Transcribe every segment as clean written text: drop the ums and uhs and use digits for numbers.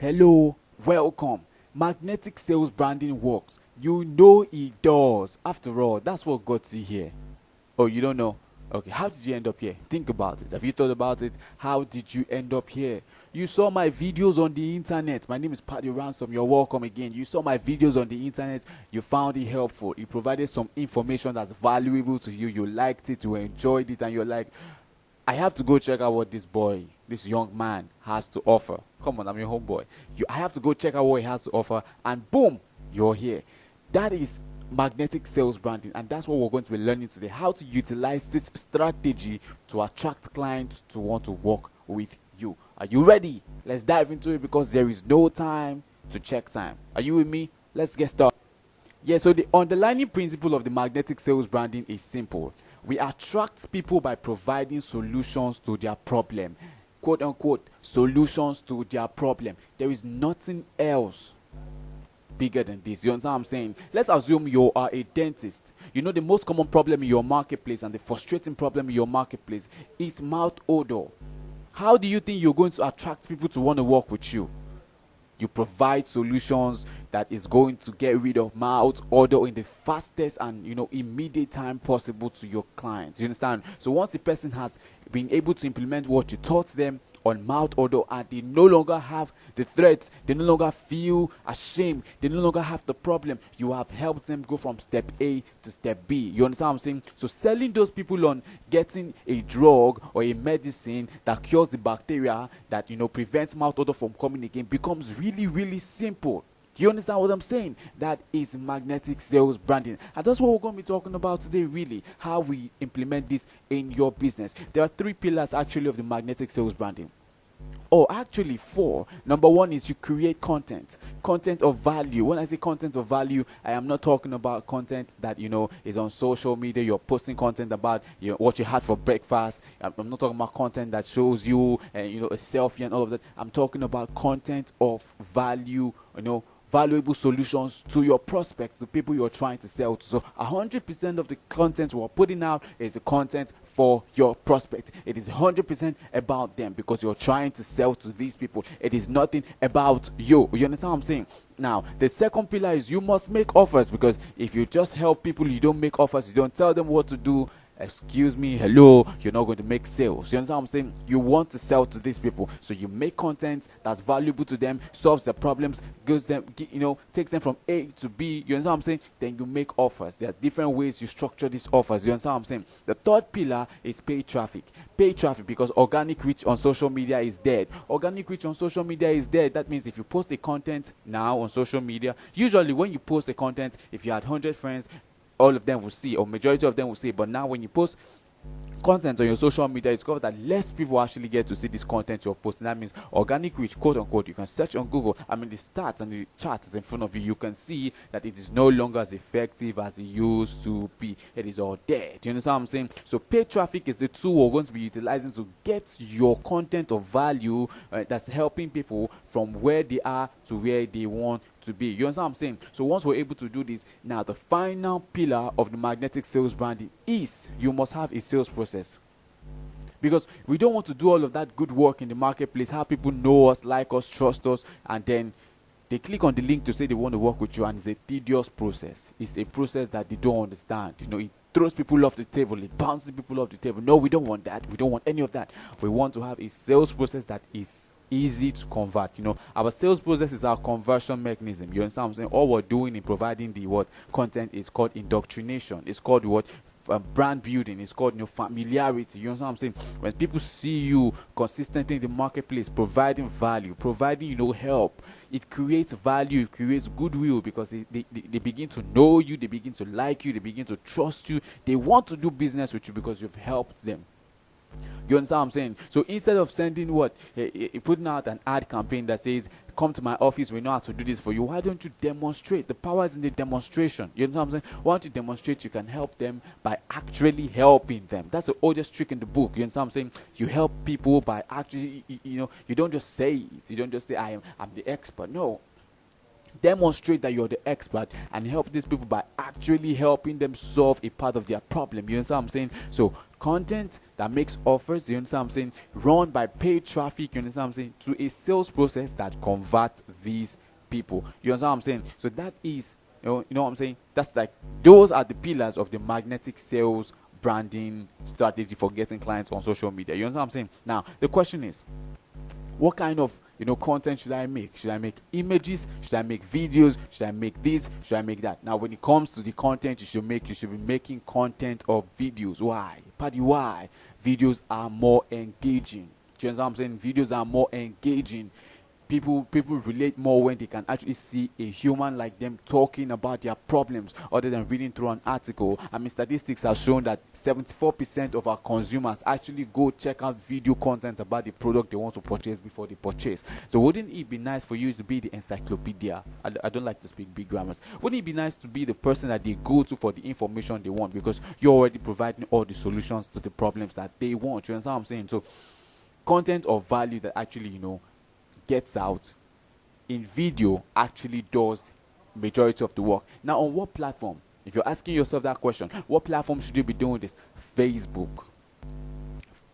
Hello, welcome. Magnetic sales branding works. You know it does. After all, that's what got you here. Oh, you don't know? Okay, how did you end up here? Think about it. Have you thought about it? How did you end up here? You saw my videos on the internet. My name is Paddy Ransom. You're welcome again. You saw my videos on the internet. You found it helpful. It provided some information that's valuable to you. You liked it, you enjoyed it, and you're like, I have to go check out what this young man has to offer. Come on, I'm your homeboy. I have to go check out what he has to offer, and boom, you're here. That is magnetic sales branding, and that's what we're going to be learning today. How to utilize this strategy to attract clients to want to work with you. Are you ready? Let's dive into it because there is no time to check time. Are you with me? Let's get started. Yeah, so the underlying principle of the magnetic sales branding is simple. We attract people by providing solutions to their problem. Quote unquote, solutions to their problem. There is nothing else bigger than this. You understand what I'm saying? Let's assume you are a dentist. You know the most common problem in your marketplace and the frustrating problem in your marketplace is mouth odor. How do you think you're going to attract people to want to work with you? You provide solutions that is going to get rid of mouth odor in the fastest and immediate time possible to your clients. You understand? So once the person has been able to implement what you taught them on mouth odor, and they no longer have the threats, they no longer feel ashamed, they no longer have the problem, you have helped them go from step A to step B. You understand what I'm saying? So selling those people on getting a drug or a medicine that cures the bacteria that prevents mouth odor from coming again becomes really, really simple. Do you understand what I'm saying? That is magnetic sales branding. And that's what we're going to be talking about today, really. How we implement this in your business. There are 3 pillars actually of the magnetic sales branding. Oh, actually 4. Number 1 is you create content of value. When I say content of value, I am not talking about content that is on social media. You're posting content about what you had for breakfast. I'm not talking about content that shows you a selfie and all of that. I'm talking about content of value, valuable solutions to your prospects, to people you're trying to sell to. So 100% of the content we're putting out is the content for your prospect. It is 100% about them because you're trying to sell to these people. It is nothing about you. You understand what I'm saying? Now, the second pillar is you must make offers, because if you just help people, you don't make offers, you don't tell them what to do, excuse me, hello, you're not going to make sales. You understand what I'm saying? You want to sell to these people, so you make content that's valuable to them, solves their problems, takes them from A to B. You understand what I'm saying? Then you make offers. There are different ways you structure these offers. You understand what I'm saying? The third pillar is paid traffic. Paid traffic, because organic reach on social media is dead. Organic reach on social media is dead. That means if you post a content now on social media, usually when you post a content, if you had 100 friends, all of them will see, or majority of them will see. But now when you post content on your social media, it's discovered that less people actually get to see this content you're posting. That means organic reach, quote unquote. You can search on Google. The stats and the charts in front of you. You can see that it is no longer as effective as it used to be. It is all dead. Do you understand what I'm saying? So paid traffic is the tool we're going to be utilizing to get your content of value that's helping people from where they are to where they want to be. You understand what I'm saying? So once we're able to do this, now the final pillar of the magnetic sales branding is you must have a sales process. Because we don't want to do all of that good work in the marketplace, how people know us, like us, trust us, and then they click on the link to say they want to work with you, and it's a tedious process. It's a process that they don't understand. It throws people off the table, it bounces people off the table. No, we don't want that. We don't want any of that. We want to have a sales process that is easy to convert. Our sales process is our conversion mechanism. You understand what I'm saying? All we're doing in providing the content is called indoctrination. It's called brand building. It's called familiarity. You understand what I'm saying? When people see you consistently in the marketplace providing value, providing help, it creates value, it creates goodwill, because they begin to know you, they begin to like you, they begin to trust you, they want to do business with you because you've helped them. You understand what I'm saying? So instead of sending putting out an ad campaign that says, come to my office, we know how to do this for you, why don't you demonstrate? The power is in the demonstration. You understand what I'm saying? Why don't you demonstrate? You can help them by actually helping them. That's the oldest trick in the book. You understand what I'm saying? You help people by actually, you don't just say it. You don't just say, I'm the expert. No. Demonstrate that you're the expert and help these people by actually helping them solve a part of their problem. You understand what I'm saying? So content that makes offers, you understand what I'm saying, run by paid traffic, you understand what I'm saying, to a sales process that convert these people. You understand what I'm saying? So that is, you know what I'm saying? That's like, those are the pillars of the magnetic sales branding strategy for getting clients on social media. You understand what I'm saying? Now the question is, what kind of content should I make? Should I make images? Should I make videos? Should I make this? Should I make that? Now when it comes to the content you should make, you should be making content of videos. Why? Paddy, why? Videos are more engaging. Do you understand what I'm saying? Videos are more engaging. People relate more when they can actually see a human like them talking about their problems other than reading through an article. I mean, statistics have shown that 74% of our consumers actually go check out video content about the product they want to purchase before they purchase. So wouldn't it be nice for you to be the encyclopedia? I don't like to speak big grammars. Wouldn't it be nice to be the person that they go to for the information they want, because you're already providing all the solutions to the problems that they want? You understand what I'm saying? So content of value that actually gets out in video actually does majority of the work. Now on what platform? If you're asking yourself that question, what platform should you be doing this? Facebook.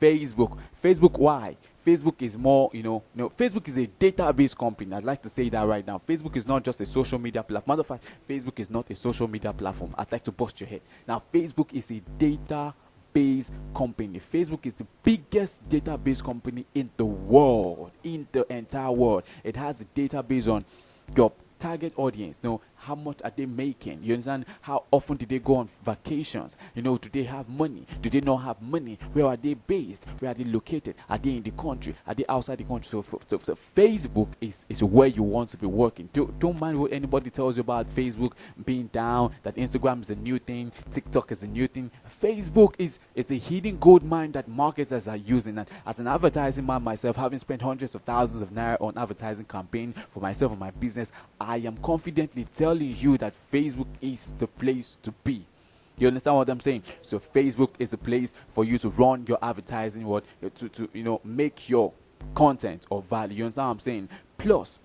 Why? Facebook is more, Facebook is a database company. I'd like to say that right now. Facebook is not just a social media platform. Matter of fact, Facebook is not a social media platform. I'd like to bust your head. Now, Facebook is a database company. Facebook is the biggest database company in the world, in the entire world. It has a database on your target audience. How much are they making? You understand? How often did they go on vacations? Do they have money? Do they not have money? Where are they based? Where are they located? Are they in the country? Are they outside the country? So Facebook is where you want to be working. Don't mind what anybody tells you about Facebook being down, that Instagram is a new thing, TikTok is a new thing. Facebook is a hidden gold mine that marketers are using. And as an advertising man myself, having spent hundreds of thousands of naira on advertising campaign for myself and my business, I am confidently telling you that Facebook is the place to be. You understand what I'm saying? So Facebook is the place for you to run your advertising, to make your content of value. You understand what I'm saying? Plus,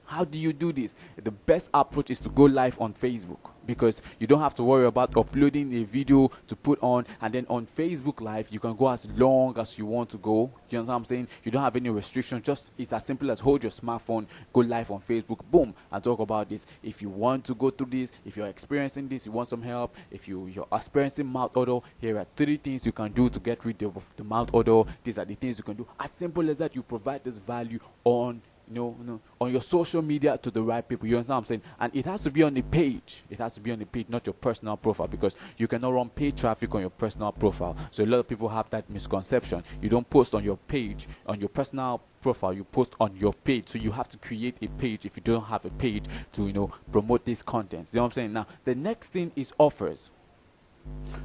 how do you do this? The best approach is to go live on Facebook, because you don't have to worry about uploading a video to put on, and then on Facebook Live you can go as long as you want to go. You understand what I'm saying? You don't have any restriction. Just, it's as simple as hold your smartphone, go live on Facebook, boom, and talk about this. If you want to go through this, if you're experiencing this, you want some help, if you're experiencing mouth odor, here are 3 things you can do to get rid of the mouth odor. These are the things you can do. As simple as that. You provide this value on on your social media to the right people. You understand what I'm saying? And it has to be on the page. It has to be on the page, not your personal profile, because you cannot run paid traffic on your personal profile. So a lot of people have that misconception. You don't post on your page, on your personal profile, you post on your page. So you have to create a page if you don't have a page to promote these contents. You know what I'm saying? Now the next thing is offers.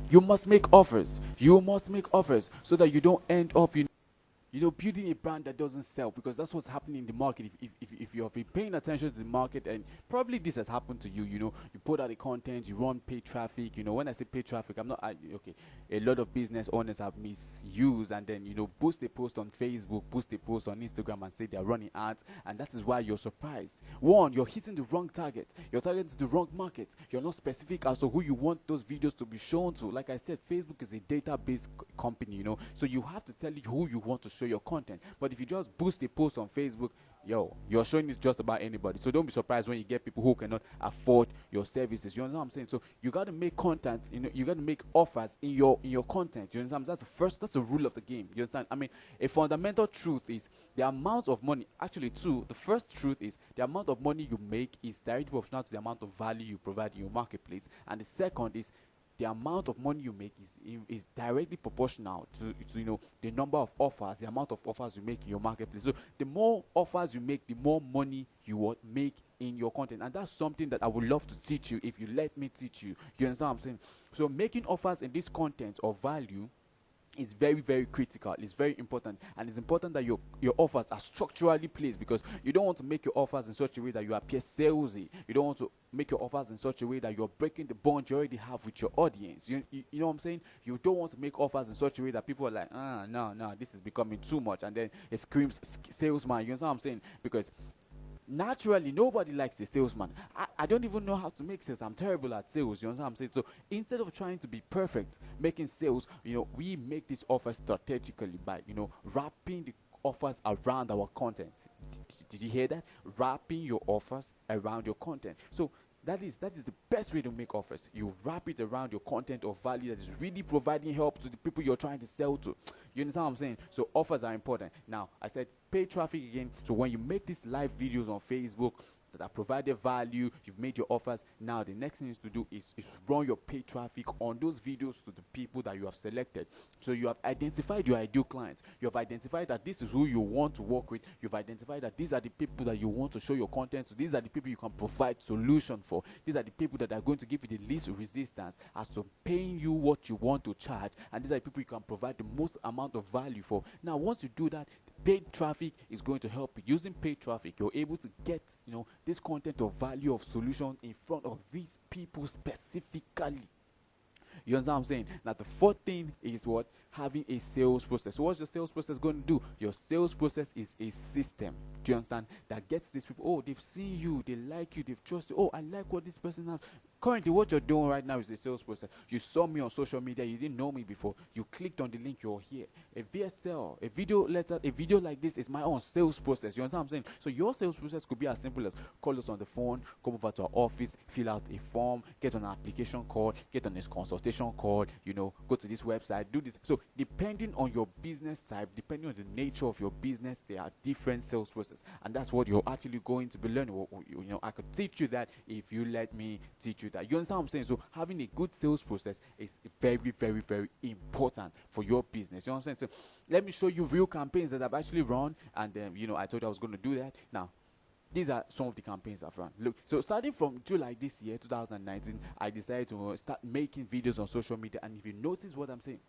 You must make offers. You must make offers so that you don't end up building a brand that doesn't sell, because that's what's happening in the market. If you have been paying attention to the market, and probably this has happened to you, you put out the content, you run paid traffic. When I say paid traffic, a lot of business owners have misused and then boost a post on Facebook, boost a post on Instagram, and say they're running ads, and that is why you're surprised. One, you're hitting the wrong target. You're targeting the wrong market. You're not specific as to who you want those videos to be shown to. Like I said, Facebook is a database company, so you have to tell it who you want to show your content. But if you just boost a post on Facebook, you're showing it just about anybody. So don't be surprised when you get people who cannot afford your services. You understand what I'm saying? So you got to make content, you got to make offers in your content. You understand? That's the rule of the game. You understand? I mean, a fundamental truth is the amount of money. Actually, the first truth is the amount of money you make is directly proportional to the amount of value you provide in your marketplace. And the second is the amount of money you make is directly proportional to the number of offers, the amount of offers you make in your marketplace. So the more offers you make, the more money you will make in your content. And that's something that I would love to teach you if you let me teach you. You understand what I'm saying? So making offers in this content of value is very, very critical. It's very important, and it's important that your offers are structurally placed, because you don't want to make your offers in such a way that you appear salesy. You don't want to make your offers in such a way that you're breaking the bond you already have with your audience. You know what I'm saying? You don't want to make offers in such a way that people are like, no, this is becoming too much, and then it screams salesman. You understand what I'm saying? Because naturally nobody likes a salesman. I don't even know how to make sales. I'm terrible at sales. You understand what I'm saying? So instead of trying to be perfect making sales, we make this offer strategically by wrapping the offers around our content. Did you hear that? Wrapping your offers around your content. So that is the best way to make offers. You wrap it around your content or value that is really providing help to the people you're trying to sell to. You understand what I'm saying? So offers are important. Now, I said pay traffic again. So when you make these live videos on Facebook that have provided value, you've made your offers. Now the next thing is to do is run your paid traffic on those videos to the people that you have selected. So you have identified your ideal clients. You have identified that this is who you want to work with. You've identified that these are the people that you want to show your content to. These are the people you can provide solution for. These are the people that are going to give you the least resistance as to paying you what you want to charge. And these are the people you can provide the most amount of value for. Now once you do that, paid traffic is going to help you. Using paid traffic, you're able to get this content of value of solutions in front of these people specifically. You understand what I'm saying? Now the fourth thing is what? Having a sales process. So what's your sales process going to do? Your sales process is a system. Do you understand? That gets these people, oh, they've seen you, they like you, they've trusted you. Oh, I like what this person has. Currently, what you're doing right now is a sales process. You saw me on social media, you didn't know me before. You clicked on the link, you're here. A VSL, a video letter, a video like this is my own sales process. You understand what I'm saying? So your sales process could be as simple as call us on the phone, come over to our office, fill out a form, get on an application call, get on this consultation call, go to this website, do this. So depending on your business type, depending on the nature of your business, there are different sales processes. And that's what you're actually going to be learning. I could teach you that if you let me teach you that. You understand what I'm saying? So having a good sales process is very, very, very important for your business. You know what I'm saying? So let me show you real campaigns that I've actually run. And I told you I was going to do that. Now, these are some of the campaigns I've run. Look, so starting from July this year, 2019, I decided to start making videos on social media. And if you notice what I'm saying,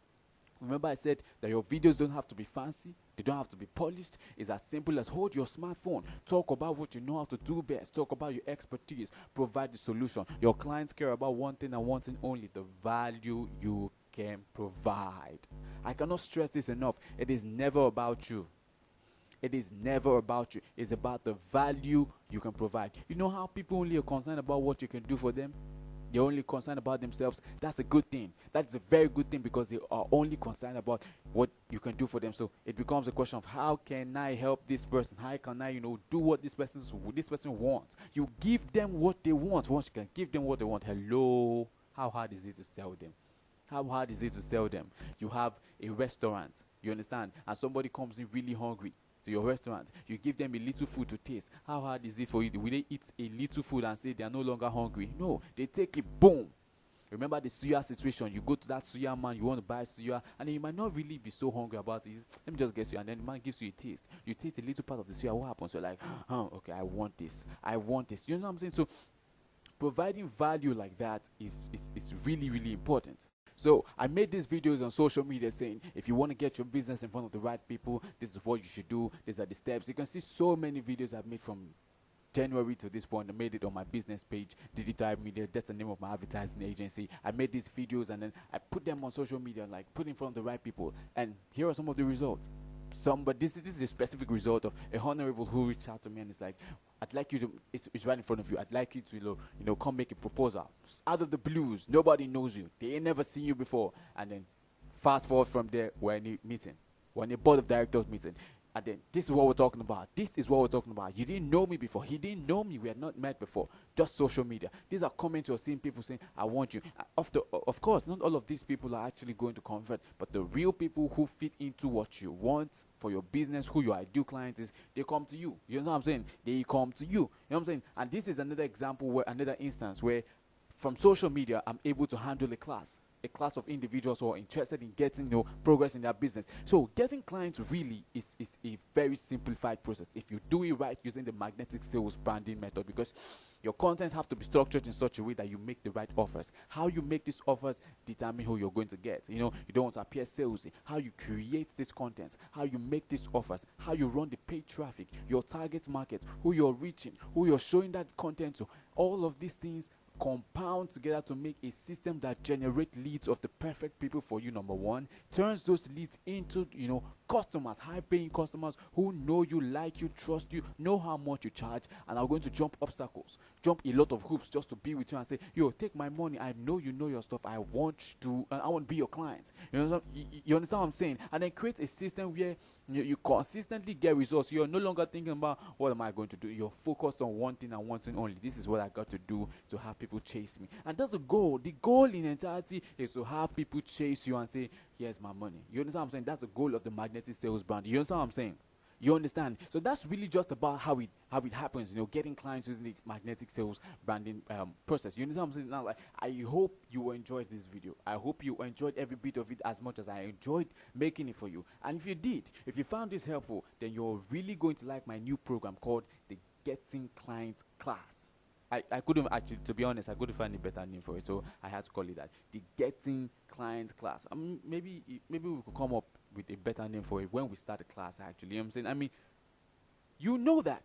remember I said that your videos don't have to be fancy, they don't have to be polished. It's as simple as hold your smartphone, talk about what you know how to do best, talk about your expertise, provide the solution. Your clients care about one thing and one thing only: the value you can provide. I cannot stress this enough. It is never about you. It is never about you. It's about the value you can provide. You know how people only are concerned about what you can do for them? They're only concerned about themselves. That's a good thing. That's a very good thing, because they are only concerned about what you can do for them. So it becomes a question of how can I help this person? How can I, do what this person wants? You give them what they want. Once you can give them what they want, hello, how hard is it to sell them? How hard is it to sell them? You have a restaurant, you understand, and somebody comes in really hungry to your restaurant. You give them a little food to taste. How hard is it for you? Will they eat a little food and say they are no longer hungry? No, they take it, boom. Remember the suya situation. You go to that suya man, you want to buy suya, and then you might not really be so hungry about it. Let me just get you, and then the man gives you a taste. You taste a little part of the suya. What happens? You're like, okay, I want this. You know what I'm saying? So providing value like that is really, really important. So I made these videos on social media saying, if you want to get your business in front of the right people, this is what you should do. These are the steps. You can see so many videos I've made from January to this point. I made it on my business page, Digital Media. That's the name of my advertising agency. I made these videos and then I put them on social media, like put in front of the right people. And here are some of the results. But this is a specific result of a honorable who reached out to me and it's like, I'd like you to, it's right in front of you, I'd like you to come make a proposal out of the blues. Nobody knows you, they ain't never seen you before. And then fast forward from there, we're in a meeting, we're in a board of directors meeting, and then this is what we're talking about. This is what we're talking about. You didn't know me before. He didn't know me. We had not met before. Just social media. These are comments you're seeing people saying, I want you. Of course, not all of these people are actually going to convert, but the real people who fit into what you want for your business, who your ideal client is, they come to you. You know what I'm saying? They come to you. You know what I'm saying? And this is another example, another instance where from social media, I'm able to handle a class of individuals who are interested in getting progress in their business. So getting clients really is a very simplified process if you do it right using the magnetic sales branding method, because your content have to be structured in such a way that you make the right offers. How you make these offers determine who you're going to get. You don't want to appear salesy. How you create this content, how you make these offers, how you run the paid traffic, your target market, who you're reaching, who you're showing that content to. All of these things compound together to make a system that generates leads of the perfect people for you. Number one, turns those leads into customers, high-paying customers who know you, like you, trust you, know how much you charge, and are going to jump obstacles, jump a lot of hoops just to be with you and say, yo, take my money. I know you know your stuff. I want to be your client. You understand what I'm saying? And then create a system where you consistently get results. You're no longer thinking about what am I going to do. You're focused on one thing and one thing only. This is what I got to do to have people chase me. And that's the goal. The goal in entirety is to have people chase you and say, here's my money. You understand what I'm saying? That's the goal of the magnetic sales brand. You understand what I'm saying? You understand? So that's really just about how it happens, getting clients using the magnetic sales branding process. You understand what I'm saying? Now, like, I hope you enjoyed this video. I hope you enjoyed every bit of it as much as I enjoyed making it for you. And if you did, if you found this helpful, then you're really going to like my new program called the Getting Clients Class. I couldn't actually, to be honest, I couldn't find a better name for it, so I had to call it that. The Getting Client Class. Maybe we could come up with a better name for it when we start the class, actually. You know what I'm saying? You know that.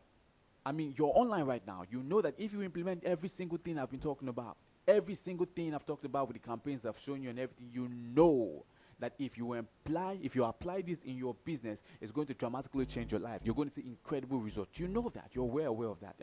You're online right now. You know that if you implement every single thing I've been talking about, every single thing I've talked about with the campaigns I've shown you and everything, you know that if you apply this in your business, it's going to dramatically change your life. You're going to see incredible results. You know that. You're well aware of that.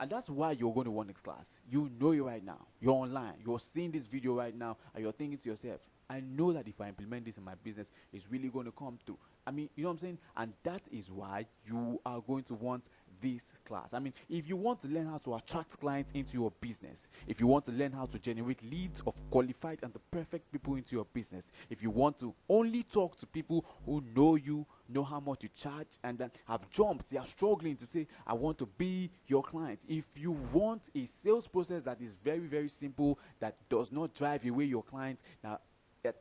And that's why you're going to want this class. You know it right now. You're online. You're seeing this video right now, and you're thinking to yourself, I know that if I implement this in my business, it's really going to come through. You know what I'm saying? And that is why you are going to want this class. If you want to learn how to attract clients into your business, if you want to learn how to generate leads of qualified and the perfect people into your business, if you want to only talk to people who know you, know how much you charge, and then have jumped, they are struggling to say, I want to be your client. If you want a sales process that is very, very simple, that does not drive away your clients,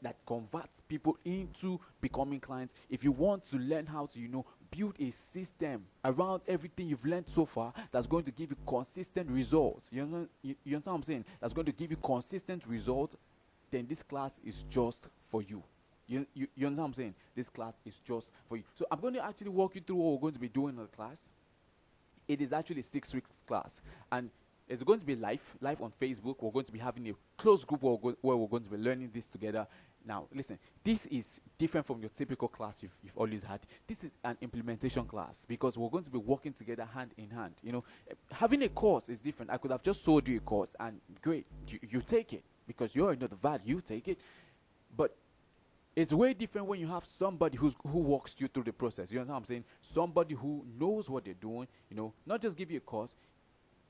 that converts people into becoming clients, if you want to learn how to build a system around everything you've learned so far that's going to give you consistent results, you understand what I'm saying, that's going to give you consistent results, then this class is just for you. You understand what I'm saying? This class is just for you. So I'm going to actually walk you through what we're going to be doing in the class. It is actually a 6 weeks class, and it's going to be live on Facebook. We're going to be having a closed group where we're going to be learning this together. Now, listen, this is different from your typical class you've always had. This is an implementation class because we're going to be working together hand in hand. Having a course is different. I could have just sold you a course and great, you take it because you're not the value, you take it. But it's way different when you have somebody who walks you through the process. You know what I'm saying? Somebody who knows what they're doing, not just give you a course,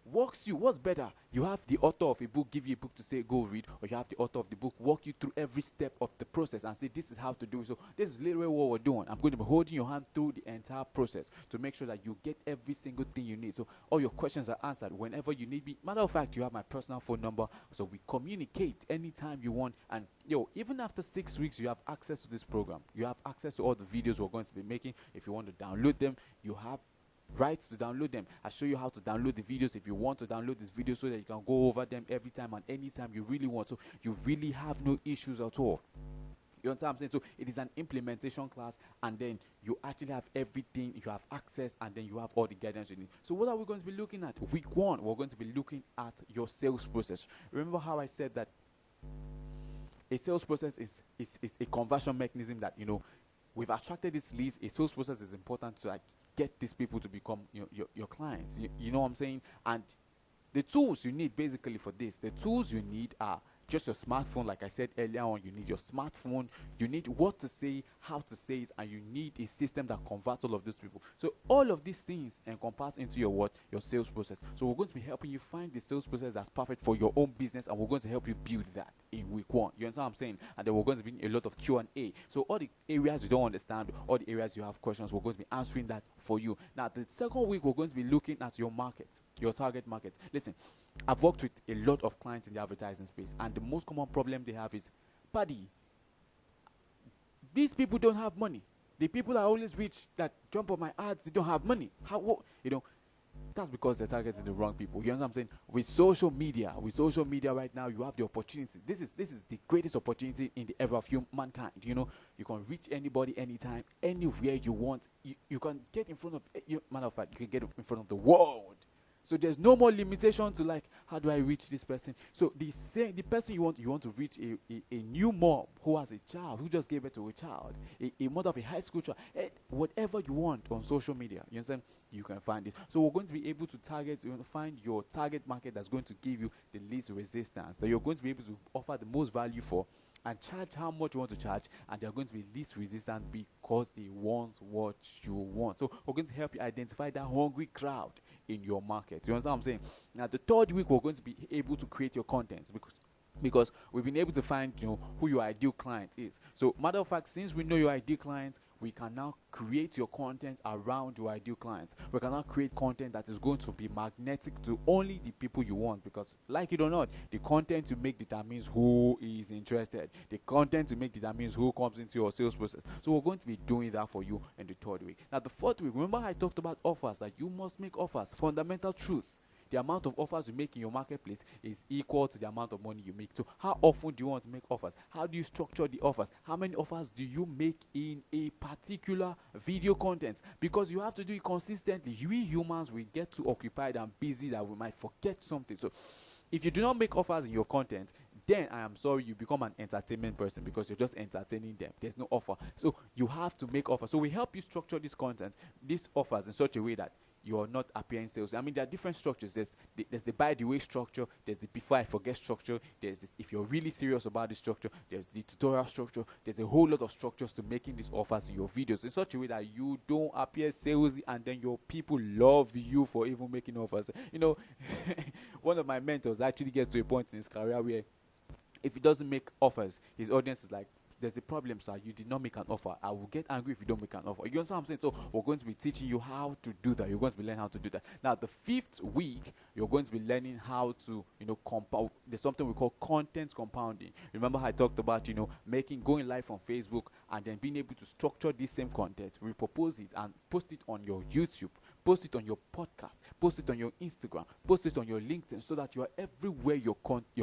walks you. What's better? You have the author of a book give you a book to say go read, or you have the author of the book walk you through every step of the process and say this is how to do it. So this is literally what we're doing. I'm going to be holding your hand through the entire process to make sure that you get every single thing you need. So all your questions are answered whenever you need me. Matter of fact, you have my personal phone number, so we communicate anytime you want. And even after 6 weeks, you have access to this program. You have access to all the videos we're going to be making. If you want to download them, you have rights to download them. I'll show you how to download the videos if you want to download this video so that you can go over them every time and anytime you really want. So you really have no issues at all. You understand what I'm saying? So it is an implementation class, and then you actually have everything. You have access, and then you have all the guidance you need. So what are we going to be looking at? Week 1, we're going to be looking at your sales process. Remember how I said that a sales process is a conversion mechanism that, we've attracted these leads. A sales process is important to get these people to become your clients. You know what I'm saying? And the tools you need basically for this, the tools you need are just your smartphone. Like I said earlier on, you need your smartphone, you need what to say, how to say it, and you need a system that converts all of those people. So all of these things encompass into your sales process. So we're going to be helping you find the sales process that's perfect for your own business, and we're going to help you build that in week 1. You understand what I'm saying? And then we're going to be a lot of Q&A. So all the areas you don't understand, all the areas you have questions, we're going to be answering that for you. Now, the second week, we're going to be looking at your market, your target market. Listen, I've worked with a lot of clients in the advertising space, and the most common problem they have is, Paddy, these people don't have money. The people I always reach that jump on my ads, they don't have money. That's because they're targeting the wrong people. You know what I'm saying? With social media right now, you have the opportunity. This is the greatest opportunity in the era of mankind. You can reach anybody, anytime, anywhere you want. You can get in front of, matter of fact, you can get in front of the world. So there's no more limitation to like, how do I reach this person? So the person you want to reach a new mom who has a child, who just gave birth to a child, a mother of a high school child, whatever you want on social media, you understand, you can find it. So we're going to be able to find your target market that's going to give you the least resistance, that you're going to be able to offer the most value for, and charge how much you want to charge, and they're going to be least resistant because they want what you want. So we're going to help you identify that hungry crowd in your market. You understand what I'm saying? Now the third week, we're going to be able to create your content, because we've been able to find who your ideal client is. So matter of fact, since we know your ideal clients, we can now create your content around your ideal clients. We can now create content that is going to be magnetic to only the people you want, because like it or not, the content you make determines who is interested. The content you make determines who comes into your sales process. So we're going to be doing that for you in the third week. Now the fourth week, remember I talked about offers, that you must make offers. Fundamental truth. The amount of offers you make in your marketplace is equal to the amount of money you make. So how often do you want to make offers? How do you structure the offers? How many offers do you make in a particular video content? Because you have to do it consistently. We humans, we get too occupied and busy that we might forget something. So if you do not make offers in your content, then I am sorry, you become an entertainment person, because you're just entertaining them. There's no offer. So you have to make offers. So we help you structure this content, these offers, in such a way that you're not appearing sales. I mean, there are different structures. There's the by the way structure. There's the before I forget structure. There's this, if you're really serious about this structure. There's the tutorial structure. There's a whole lot of structures to making these offers in your videos in such a way that you don't appear salesy, and then your people love you for even making offers. One of my mentors actually gets to a point in his career where if he doesn't make offers, his audience is like, there's a problem, sir. You did not make an offer. I will get angry if you don't make an offer. You understand what I'm saying? So we're going to be teaching you how to do that. You're going to be learning how to do that. Now, the fifth week, you're going to be learning how to, compound. There's something we call content compounding. Remember how I talked about, going live on Facebook, and then being able to structure this same content, repurpose it, and post it on your YouTube, post it on your podcast, post it on your Instagram, post it on your LinkedIn, so that you are everywhere your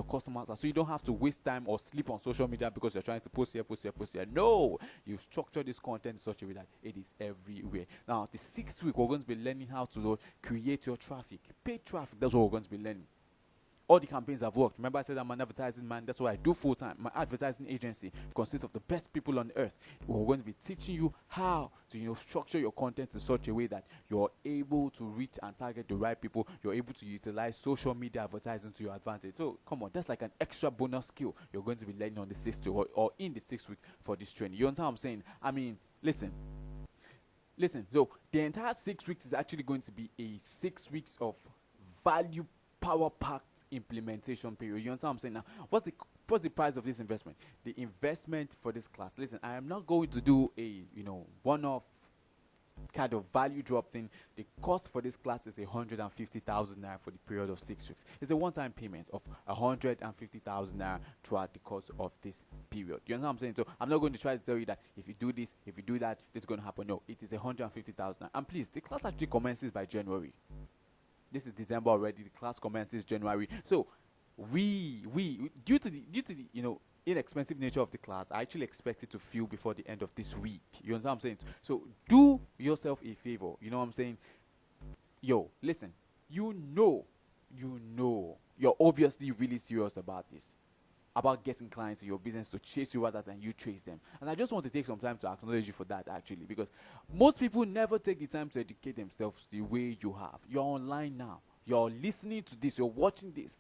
customers are. So you don't have to waste time or sleep on social media because you're trying to post here. No, you structure this content in such a way that it is everywhere. Now, the sixth week, we're going to be learning how to create your traffic, paid traffic. That's what we're going to be learning. All the campaigns have worked. Remember I said I'm an advertising man. That's what I do full time. My advertising agency consists of the best people on earth. We're going to be teaching you how to structure your content in such a way that you're able to reach and target the right people. You're able to utilize social media advertising to your advantage. So come on, that's like an extra bonus skill you're going to be learning on the 6th week or in the 6th week for this training. You understand what I'm saying? I mean, listen. So the entire 6 weeks is actually going to be a 6 weeks of value power-packed implementation period. You understand what I'm saying? Now, what's the price of this investment? The investment for this class. Listen, I am not going to do a one-off kind of value drop thing. The cost for this class is 150,000 naira for the period of 6 weeks. It's a one-time payment of 150,000 naira throughout the course of this period. You understand what I'm saying? So I'm not going to try to tell you that if you do this, if you do that, this is going to happen. No, it is 150,000 naira. And please, the class actually commences by January. This is December already. The class commences January. So we due to the inexpensive nature of the class, I actually expect it to fill before the end of this week. You understand what I'm saying? So do yourself a favor. You know what I'm saying? Yo, listen. You're obviously really serious about this, about getting clients in your business to chase you rather than you chase them. And I just want to take some time to acknowledge you for that, actually, because most people never take the time to educate themselves the way you have. You're online now. You're listening to this. You're watching this.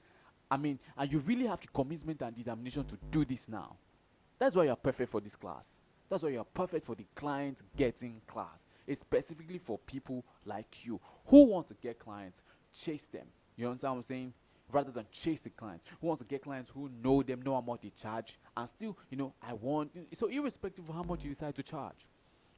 I mean, and you really have the commitment and determination to do this now. That's why you're perfect for this class. That's why you're perfect for the client getting class. It's specifically for people like you who want to get clients, chase them. You understand what I'm saying? Rather than chase the clients, who wants to get clients who know them, know how much they charge, and still, so irrespective of how much you decide to charge,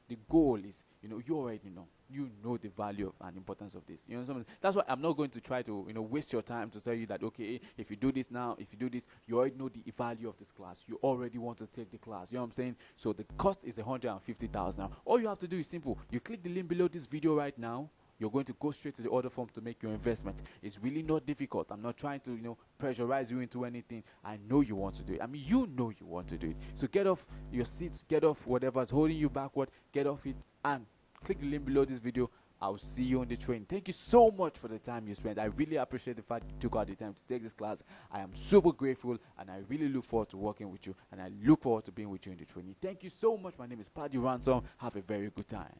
the goal is, you already know. You know the value of and importance of this. You know, that's why I'm not going to try to, waste your time to tell you that, okay, if you do this now, if you do this, you already know the value of this class. You already want to take the class. You know what I'm saying? So the cost is 150,000. Now, all you have to do is simple. You click the link below this video right now. You're going to go straight to the order form to make your investment. It's really not difficult. I'm not trying to, pressurize you into anything. I know you want to do it. I mean, you know you want to do it. So get off your seat, get off whatever's holding you backward, get off it, and click the link below this video. I'll see you on the train. Thank you so much for the time you spent. I really appreciate the fact you took out the time to take this class. I am super grateful, and I really look forward to working with you, and I look forward to being with you in the training. Thank you so much. My name is Paddy Ransom. Have a very good time.